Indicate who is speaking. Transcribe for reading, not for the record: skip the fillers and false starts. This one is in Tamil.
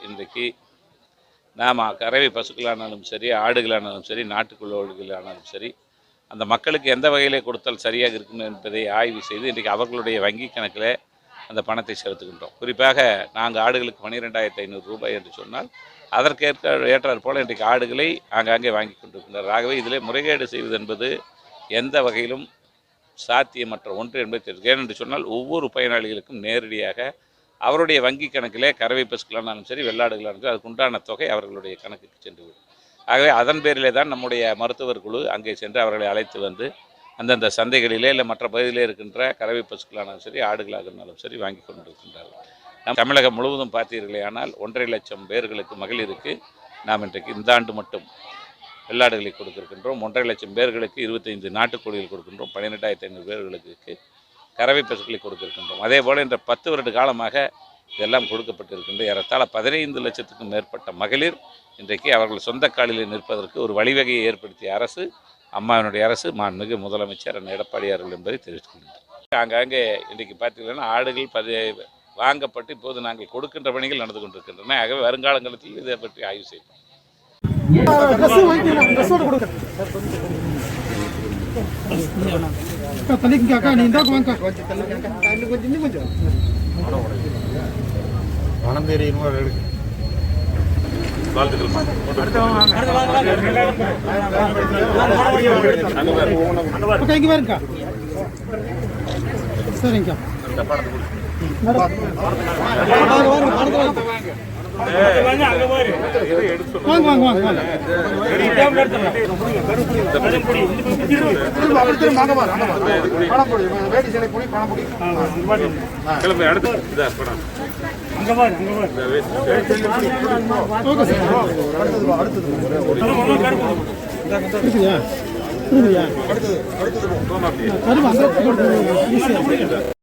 Speaker 1: இன்றைக்கு நாம் கறவை பசுக்களானாலும் சரி, ஆடுகளானாலும் சரி, நாட்டுக்குள்ளோடுகளானாலும் சரி, அந்த மக்களுக்கு எந்த வகையிலே கொடுத்தால் சரியாக இருக்கும் என்பதை ஆய்வு செய்து இன்றைக்கு அவர்களுடைய வங்கி கணக்கில் அந்த பணத்தை செலுத்துகின்றோம். குறிப்பாக நாங்கள் ஆடுகளுக்கு 12,500 ரூபாய் என்று சொன்னால் ஏற்றாற் போல் இன்றைக்கு ஆடுகளை ஆங்காங்கே வாங்கி கொண்டிருக்கின்றனர். ஆகவே இதிலே முறைகேடு செய்வது என்பது எந்த வகையிலும் சாத்தியமற்ற ஒன்று என்பதை தெரிவித்து, ஏனென்று சொன்னால் ஒவ்வொரு பயனாளிகளுக்கும் நேரடியாக அவருடைய வங்கி கணக்கிலே கறவை பசுக்களானாலும் சரி, வெள்ளாடுகளானாலும் சரி, அதுக்கு உண்டான தொகை அவர்களுடைய கணக்குக்கு சென்றுவிடும். ஆகவே அதன் பேரிலே தான் நம்முடைய மருத்துவர் குழு அங்கே சென்று அவர்களை அழைத்து வந்து அந்தந்த சந்தைகளிலே இல்லை மற்ற பகுதியிலே இருக்கின்ற கறவை பசுக்களானாலும் சரி, ஆடுகளாக இருந்தாலும் சரி வாங்கி கொண்டிருக்கின்றார்கள். நம் தமிழகம் முழுவதும் பார்த்தீர்களே ஆனால் 1.5 லட்சம் பேர்களுக்கு மகளிருக்கு நாம் இன்றைக்கு இந்த ஆண்டு மட்டும் வெள்ளாடுகளை கொடுக்கின்றோம். 1.5 லட்சம் பேர்களுக்கு 25 நாட்டுக்கோழிகள் கொடுக்கின்றோம். 12,500 பேர்களுக்கு கறவை பசுக்களை கொடுக்கின்றோம். அதே போல் இந்த 10 வருட காலமாக இதெல்லாம் கொடுக்கப்பட்டிருக்கின்ற ஏறத்தாழ 15 லட்சத்துக்கும் மேற்பட்ட மகளிர் இன்றைக்கு அவர்கள் சொந்த காலில் நிற்பதற்கு ஒரு வழிவகையை ஏற்படுத்திய அரசு அம்மாவினுடைய அரசு, மாண்புமிகு முதலமைச்சர் எடப்பாடியார் என்பதை தெரிவித்துக் கொள்கின்றனர். ஆங்காங்கே இன்றைக்கு பார்த்தீங்கன்னா ஆடுகள் வாங்கப்பட்டு இப்போது நாங்கள் கொடுக்கின்ற பணிகள் நடந்து கொண்டிருக்கின்றன. ஆகவே வருங்காலங்களில் இதை பற்றி ஆய்வு செய்வோம்.
Speaker 2: சரிங்க அடுத்தது